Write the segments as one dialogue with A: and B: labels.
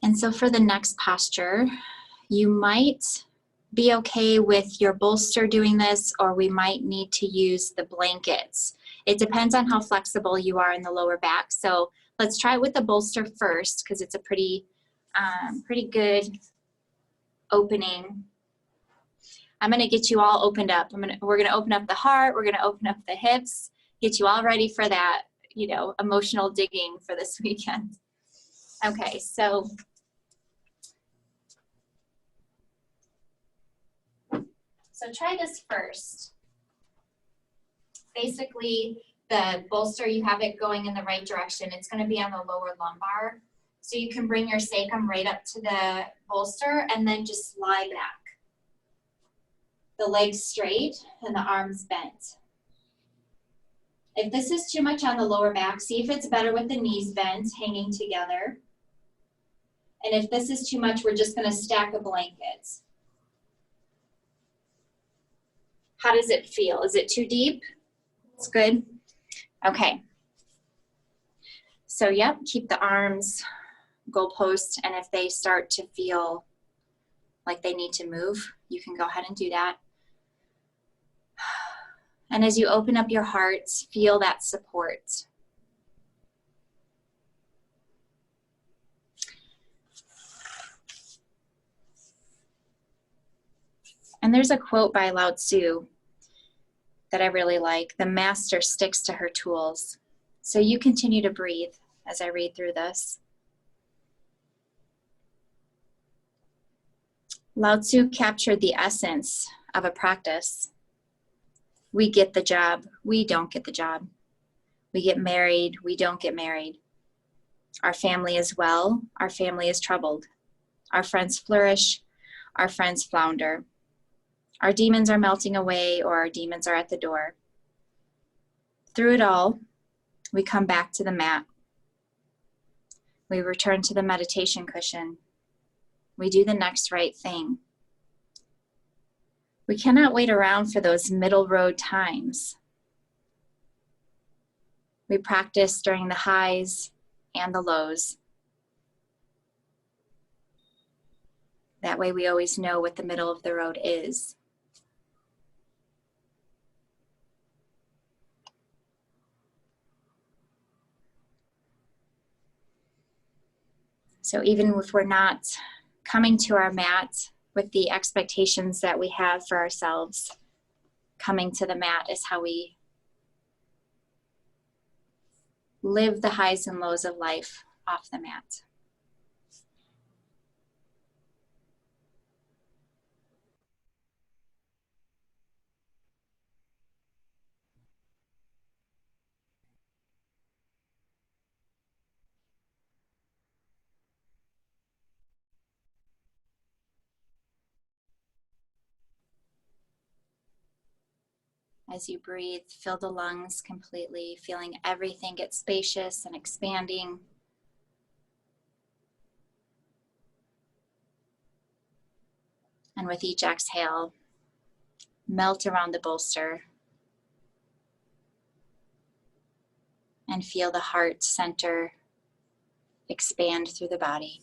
A: And so for the next posture, you might be okay with your bolster doing this, or we might need to use the blankets. It depends on how flexible you are in the lower back. So let's try it with the bolster first, because it's a pretty good opening. I'm gonna get you all opened up. We're gonna open up the heart, we're gonna open up the hips, get you all ready for that, emotional digging for this weekend. Okay, so try this first. Basically, the bolster, you have it going in the right direction. It's gonna be on the lower lumbar. So you can bring your sacrum right up to the bolster and then just lie back. The legs straight and the arms bent. If this is too much on the lower back, see if it's better with the knees bent, hanging together. And if this is too much, we're just gonna stack a blanket. How does it feel? Is it too deep? It's good? Okay. So yep, keep the arms goalpost, and if they start to feel like they need to move, you can go ahead and do that. And as you open up your heart, feel that support. And there's a quote by Lao Tzu that I really like. The master sticks to her tools. So you continue to breathe as I read through this. Lao Tzu captured the essence of a practice. We get the job, we don't get the job. We get married, we don't get married. Our family is well, our family is troubled. Our friends flourish, our friends flounder. Our demons are melting away, or our demons are at the door. Through it all, we come back to the mat. We return to the meditation cushion. We do the next right thing. We cannot wait around for those middle road times. We practice during the highs and the lows. That way we always know what the middle of the road is. So even if we're not coming to our mat with the expectations that we have for ourselves, coming to the mat is how we live the highs and lows of life off the mat. As you breathe, fill the lungs completely, feeling everything get spacious and expanding. And with each exhale, melt around the bolster and feel the heart center expand through the body.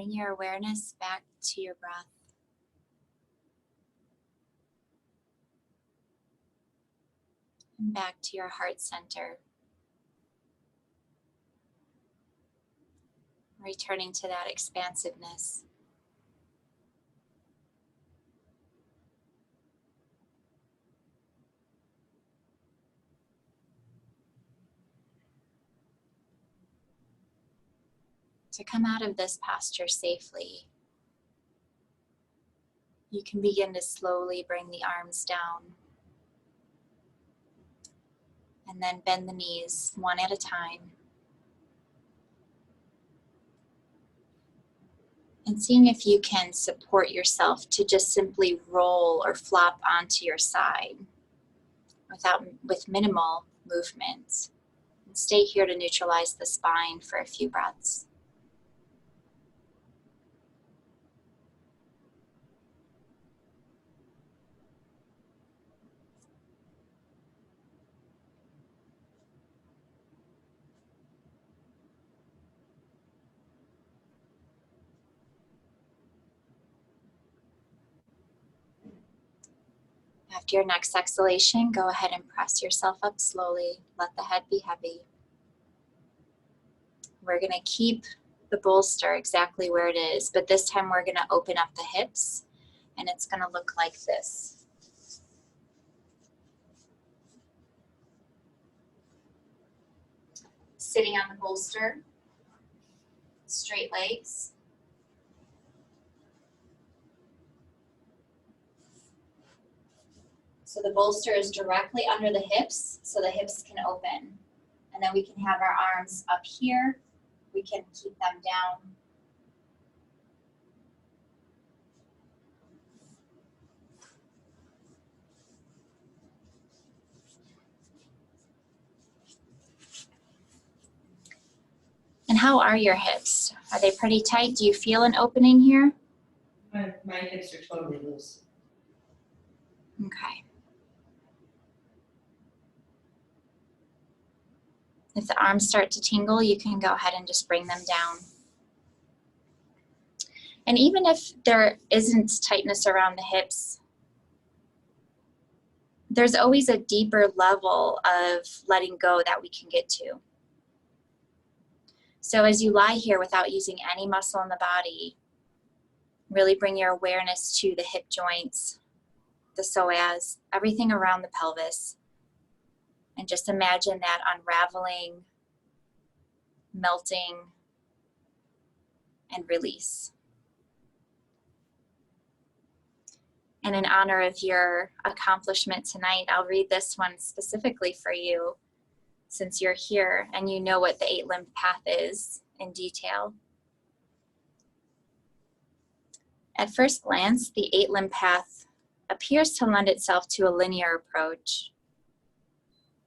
A: Bring your awareness back to your breath. And back to your heart center. Returning to that expansiveness. To come out of this posture safely, you can begin to slowly bring the arms down and then bend the knees one at a time. And seeing if you can support yourself to just simply roll or flop onto your side with minimal movement. And stay here to neutralize the spine for a few breaths. After your next exhalation, go ahead and press yourself up slowly. Let the head be heavy. We're going to keep the bolster exactly where it is, but this time we're going to open up the hips, and it's going to look like this. Sitting on the bolster, straight legs. So the bolster is directly under the hips, so the hips can open. And then we can have our arms up here. We can keep them down. And how are your hips? Are they pretty tight? Do you feel an opening here?
B: My hips are totally loose.
A: Okay. If the arms start to tingle, you can go ahead and just bring them down. And even if there isn't tightness around the hips, there's always a deeper level of letting go that we can get to. So as you lie here without using any muscle in the body, really bring your awareness to the hip joints, the psoas, everything around the pelvis. And just imagine that unraveling, melting, and release. And in honor of your accomplishment tonight, I'll read this one specifically for you since you're here and you know what the 8-limb path is in detail. At first glance, the 8-limb path appears to lend itself to a linear approach.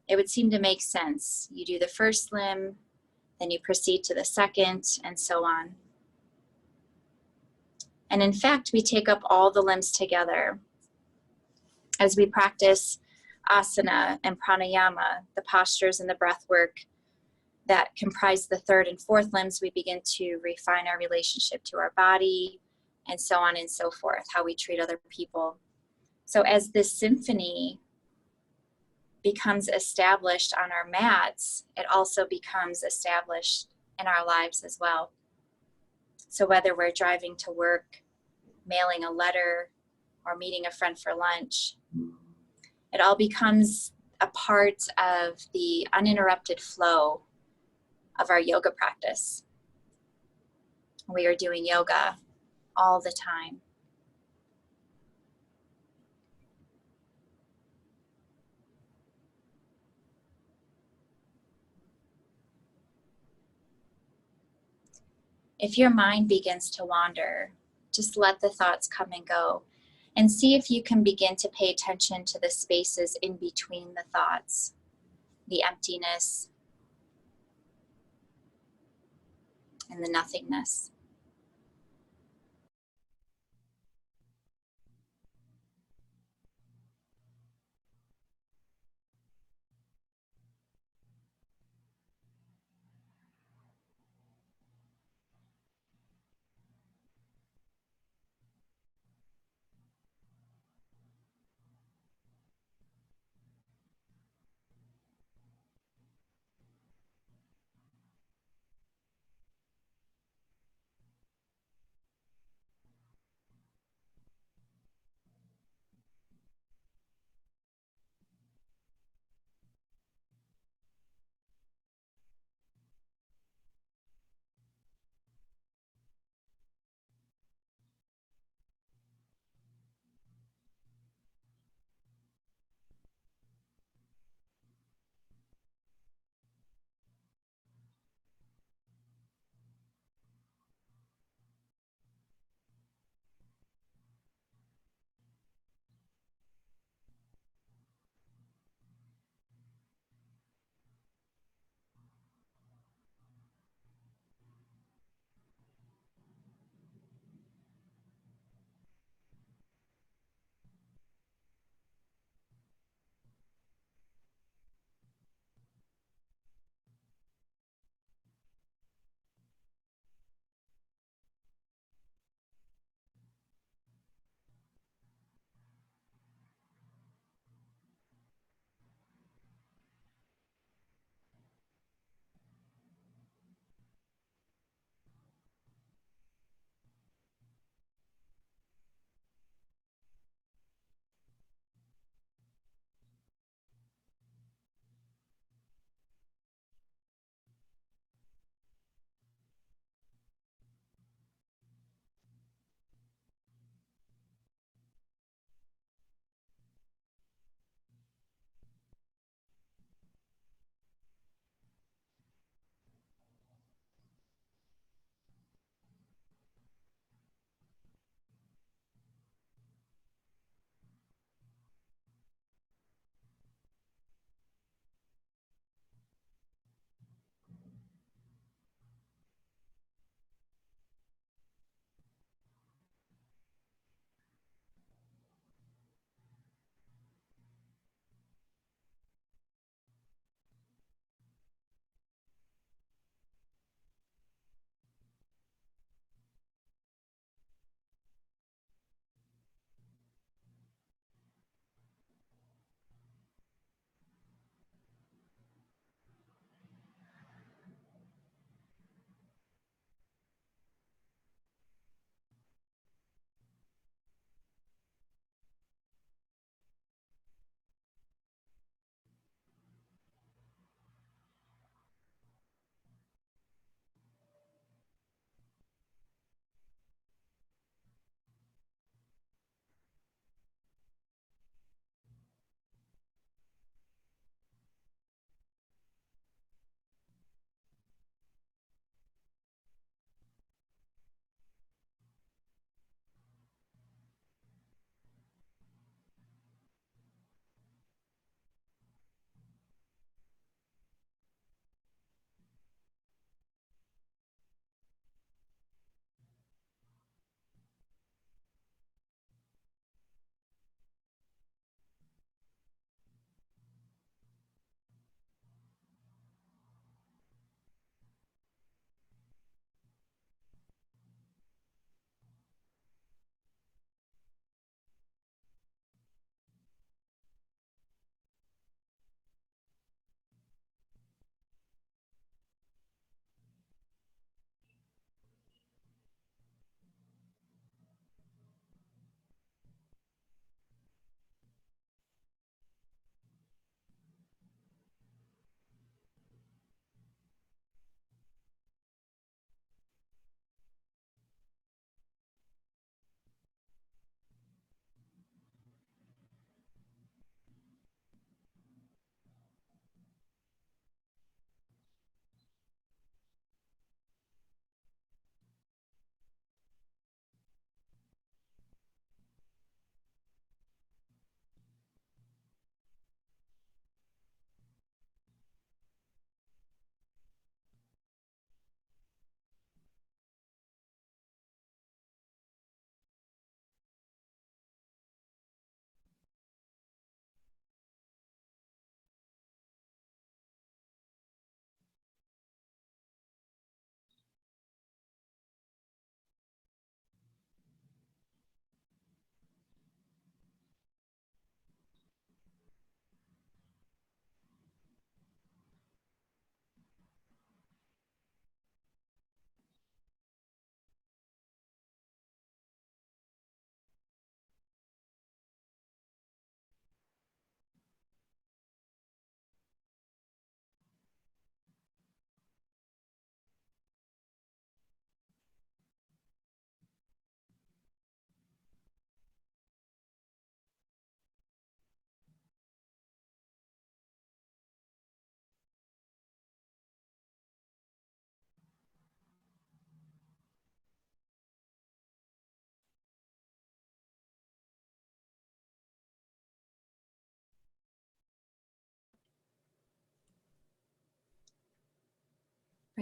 A: It would seem to make sense. You do the first limb, then you proceed to the second, and so on. And in fact, we take up all the limbs together. As we practice asana and pranayama, the postures and the breath work that comprise the third and fourth limbs, we begin to refine our relationship to our body, and so on and so forth, how we treat other people. So as this symphony becomes established on our mats, it also becomes established in our lives as well. So whether we're driving to work, mailing a letter, or meeting a friend for lunch, it all becomes a part of the uninterrupted flow of our yoga practice. We are doing yoga all the time. If your mind begins to wander, just let the thoughts come and go, and see if you can begin to pay attention to the spaces in between the thoughts, the emptiness, and the nothingness.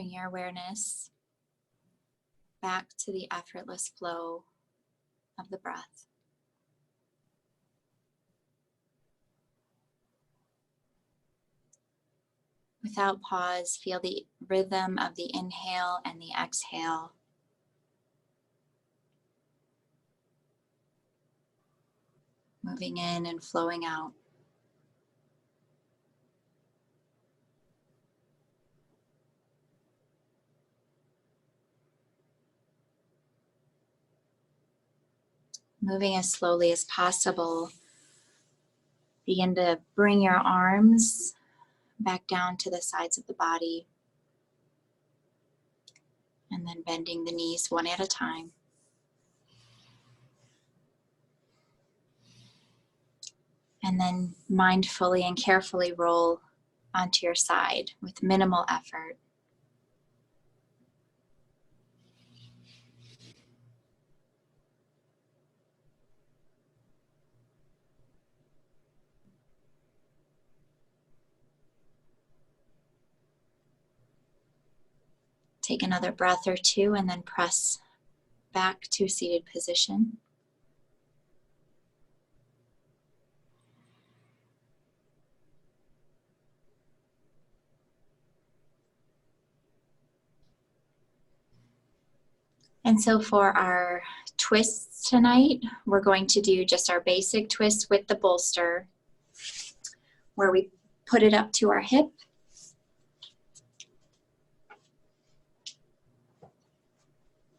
A: Bring your awareness back to the effortless flow of the breath. Without pause, feel the rhythm of the inhale and the exhale. Moving in and flowing out. Moving as slowly as possible. Begin to bring your arms back down to the sides of the body. And then bending the knees one at a time. And then mindfully and carefully roll onto your side with minimal effort. Take another breath or two and then press back to seated position. And so for our twists tonight, we're going to do just our basic twist with the bolster, where we put it up to our hip.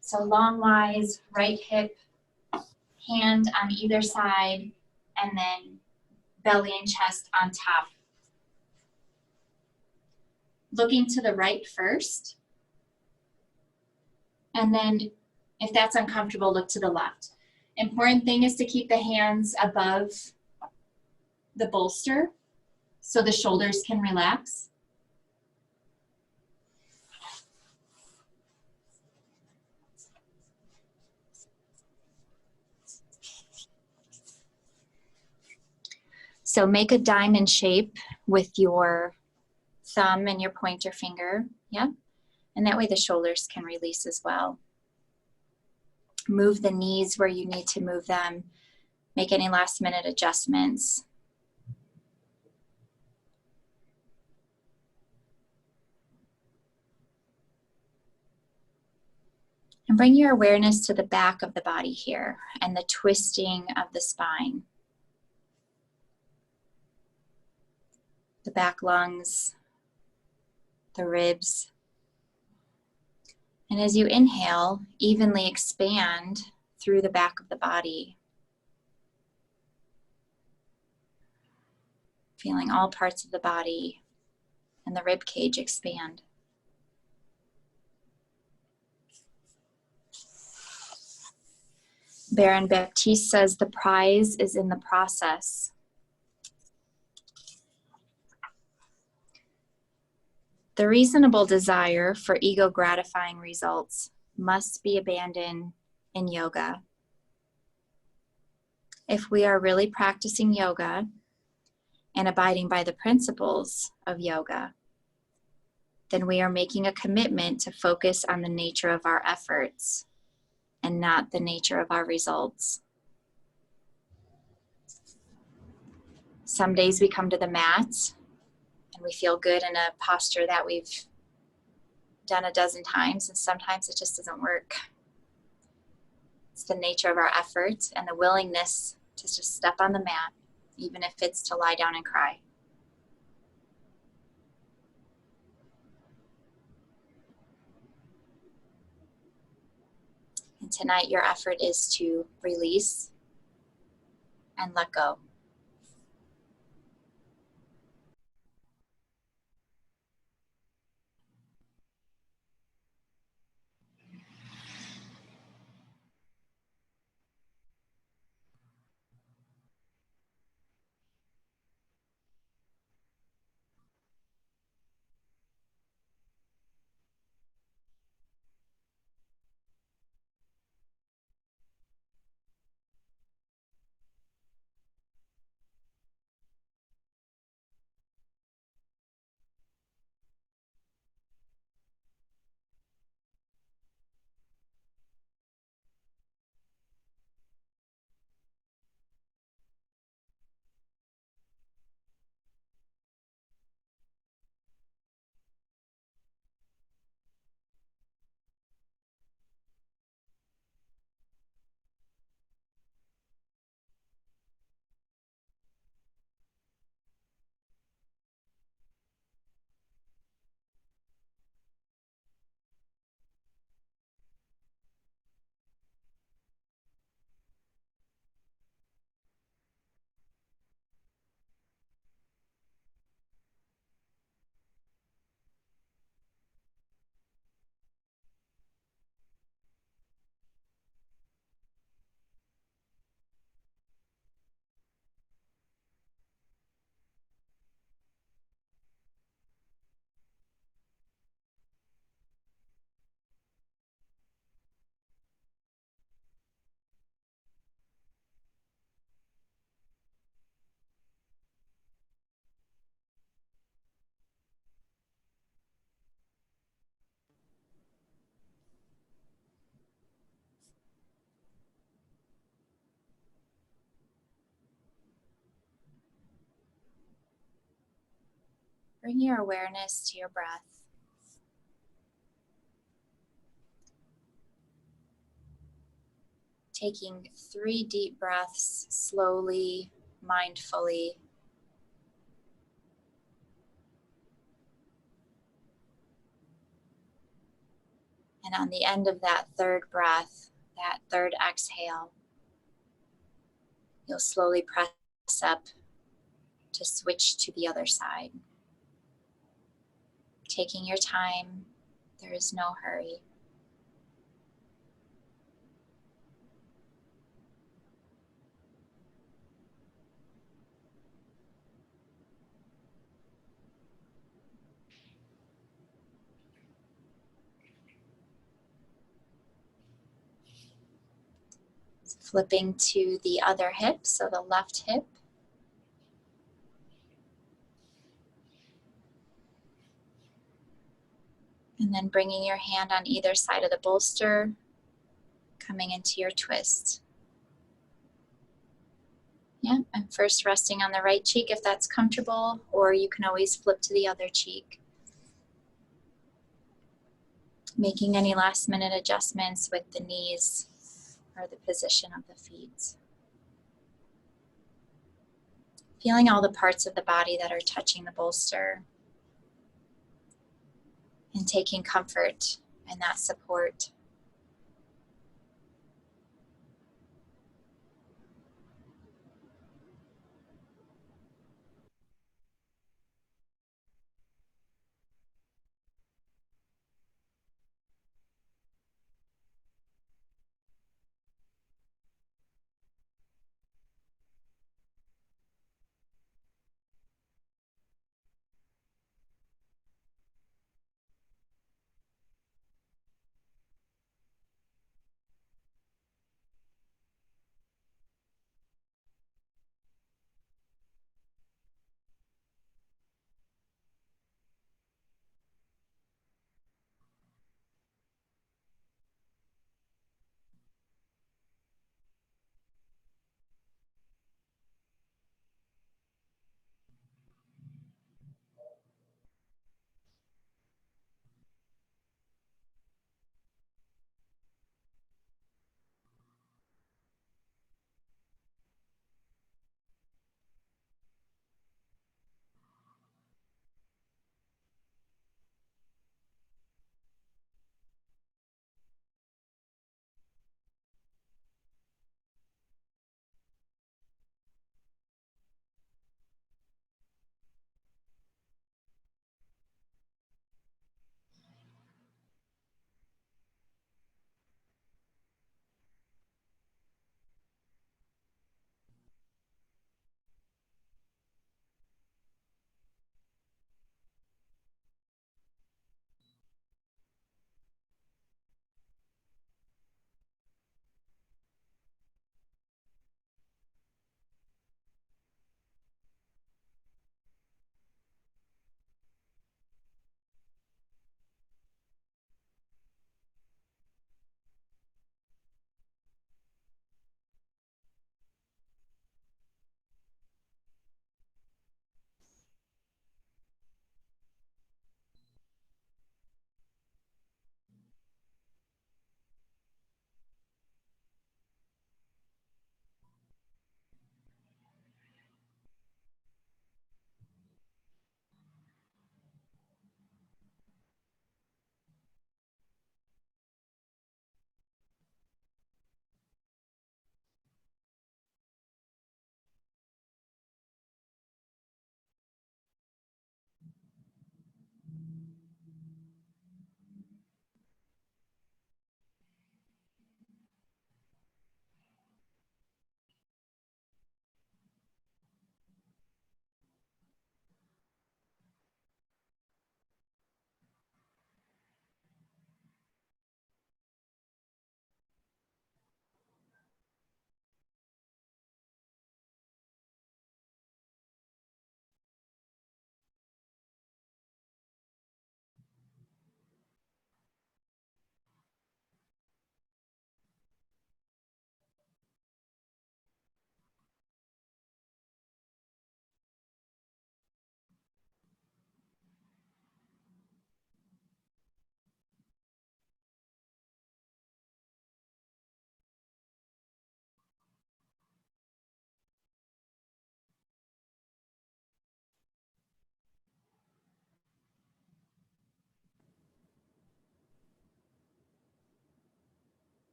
A: So long-wise, right hip, hand on either side, and then belly and chest on top. Looking to the right first. And then if that's uncomfortable, look to the left. Important thing is to keep the hands above the bolster so the shoulders can relax. So make a diamond shape with your thumb and your pointer finger, yeah? And that way the shoulders can release as well. Move the knees where you need to move them. Make any last minute adjustments. And bring your awareness to the back of the body here and the twisting of the spine. The back lungs, the ribs. And as you inhale, evenly expand through the back of the body. Feeling all parts of the body and the rib cage expand. Baron Baptiste says the prize is in the process. The reasonable desire for ego-gratifying results must be abandoned in yoga. If we are really practicing yoga and abiding by the principles of yoga, then we are making a commitment to focus on the nature of our efforts and not the nature of our results. Some days we come to the mat and we feel good in a posture that we've done a dozen times, and sometimes it just doesn't work. It's the nature of our efforts and the willingness to just step on the mat, even if it's to lie down and cry. And tonight your effort is to release and let go. Bring your awareness to your breath. Taking 3 deep breaths slowly, mindfully. And on the end of that third breath, that third exhale, you'll slowly press up to switch to the other side. Taking your time, there is no hurry. Flipping to the other hip, so the left hip. And then bringing your hand on either side of the bolster, coming into your twist. Yeah, and first resting on the right cheek if that's comfortable, or you can always flip to the other cheek. Making any last minute adjustments with the knees or the position of the feet. Feeling all the parts of the body that are touching the bolster and taking comfort in that support.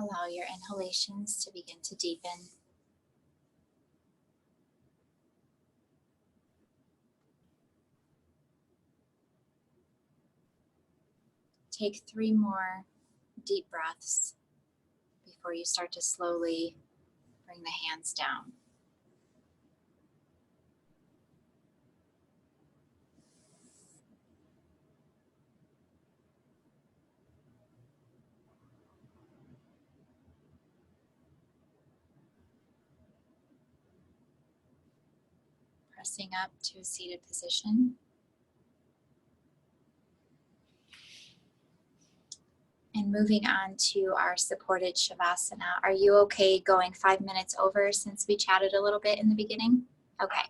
A: Allow your inhalations to begin to deepen. Take 3 more deep breaths before you start to slowly bring the hands down. Pressing up to a seated position. And moving on to our supported Shavasana. Are you okay going 5 minutes over since we chatted a little bit in the beginning? Okay.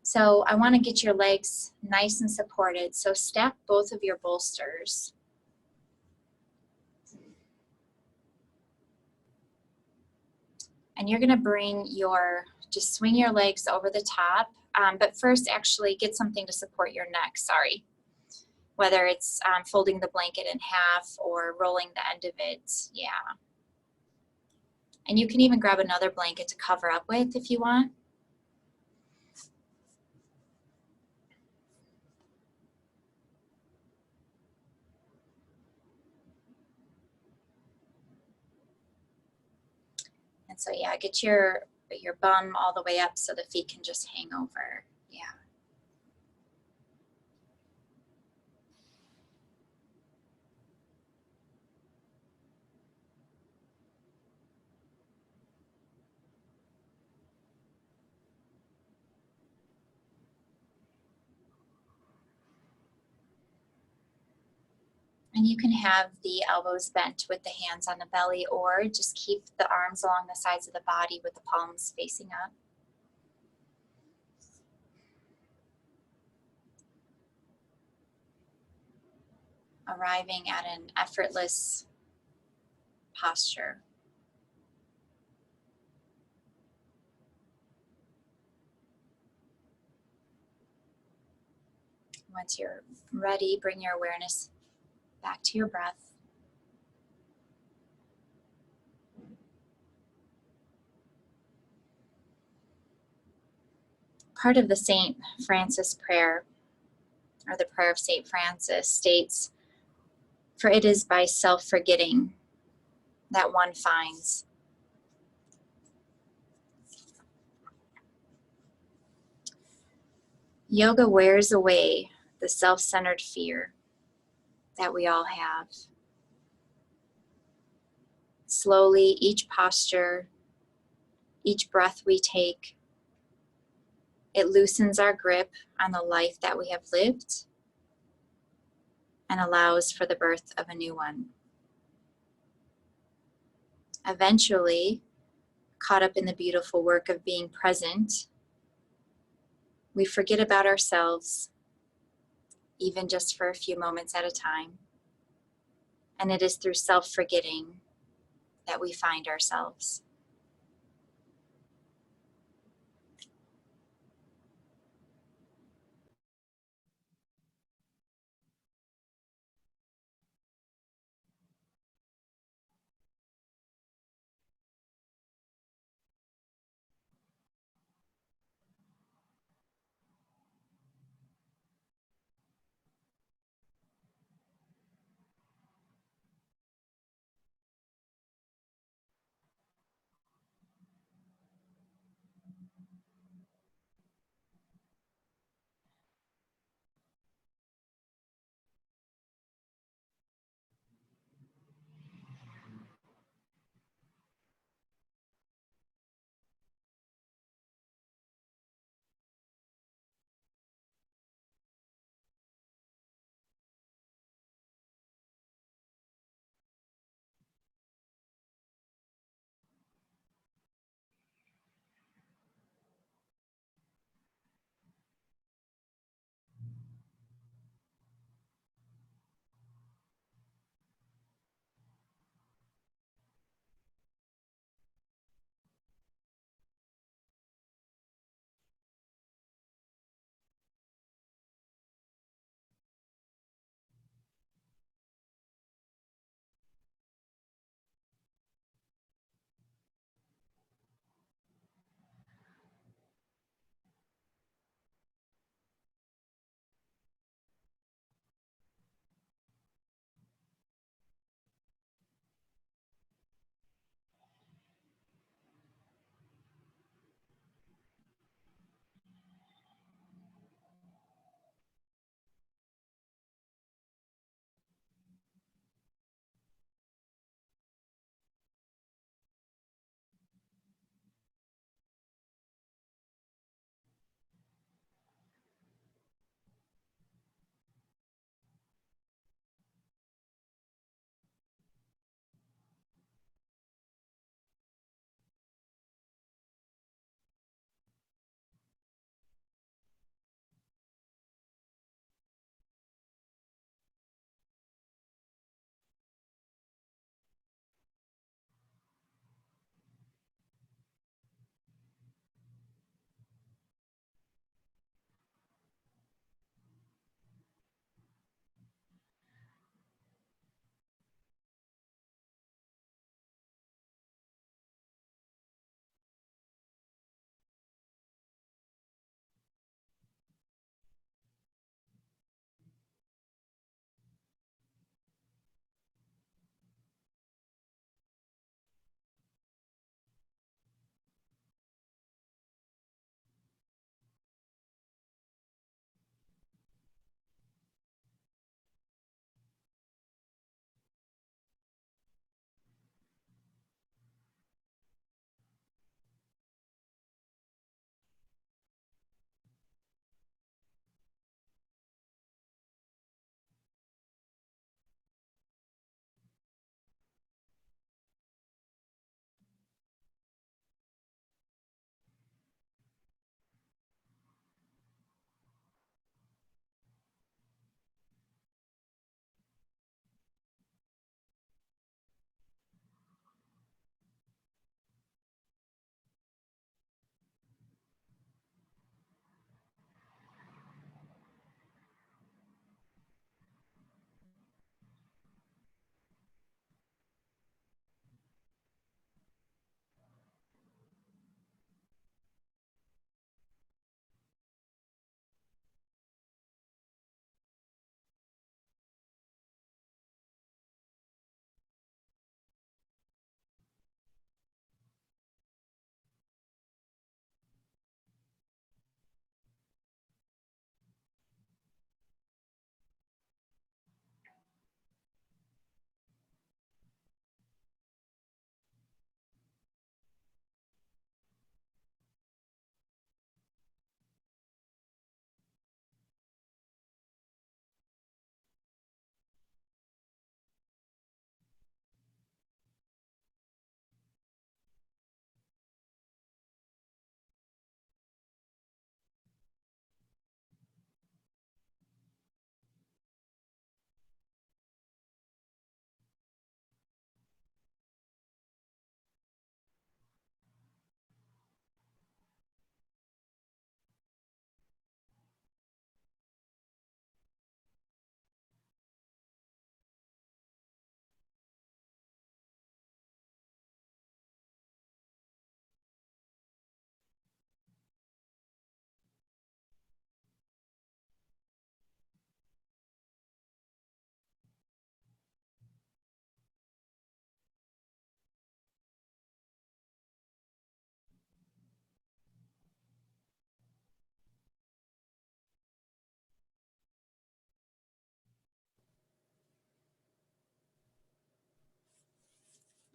A: So I want to get your legs nice and supported. So stack both of your bolsters. And you're going to just swing your legs over the top. But first, actually get something to support your neck, sorry. Whether it's folding the blanket in half or rolling the end of it, yeah. And you can even grab another blanket to cover up with if you want. And so yeah, get your bum all the way up so the feet can just hang over, yeah. And you can have the elbows bent with the hands on the belly, or just keep the arms along the sides of the body with the palms facing up. Arriving at an effortless posture. Once you're ready, bring your awareness back to your breath. Part of the St. Francis prayer, or the prayer of St. Francis, states, "For it is by self-forgetting that one finds." Yoga wears away the self-centered fear that we all have. Slowly, each posture, each breath we take, it loosens our grip on the life that we have lived and allows for the birth of a new one. Eventually, caught up in the beautiful work of being present, we forget about ourselves, even just for a few moments at a time. And it is through self-forgetting that we find ourselves.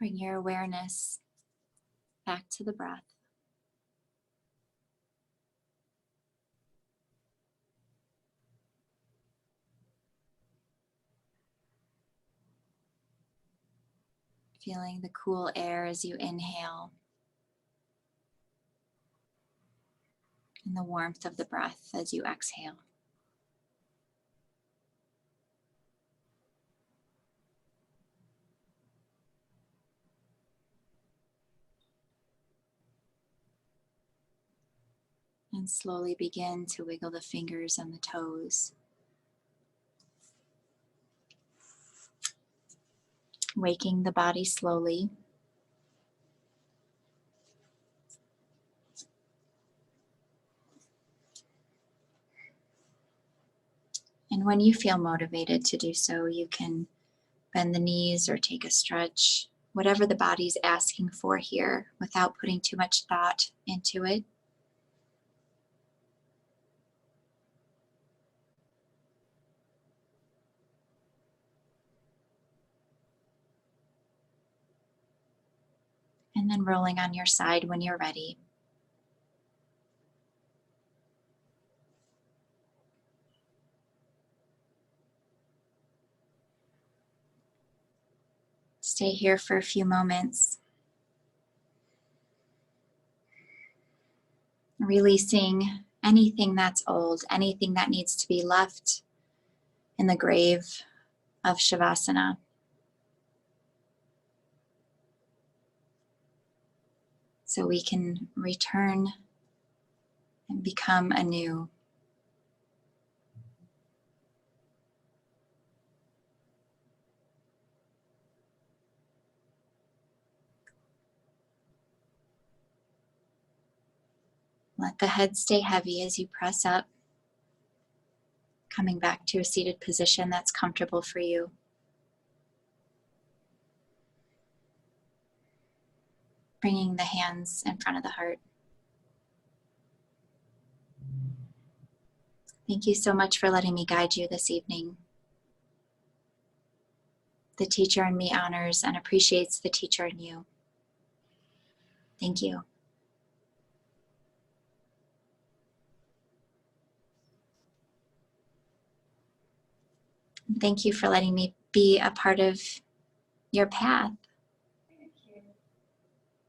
A: Bring your awareness back to the breath. Feeling the cool air as you inhale and the warmth of the breath as you exhale. And slowly begin to wiggle the fingers and the toes. Waking the body slowly. And when you feel motivated to do so, you can bend the knees or take a stretch, whatever the body's asking for here, without putting too much thought into it. And then rolling on your side when you're ready. Stay here for a few moments. Releasing anything that's old, anything that needs to be left in the grave of Shavasana. So we can return and become anew. Let the head stay heavy as you press up, coming back to a seated position that's comfortable for you. Bringing the hands in front of the heart. Thank you so much for letting me guide you this evening. The teacher in me honors and appreciates the teacher in you. Thank you. Thank you for letting me be a part of your path.
B: Thank you.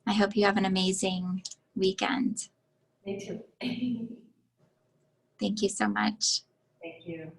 A: I hope you have an amazing weekend.
B: Me too.
A: Thank you so much.
B: Thank you.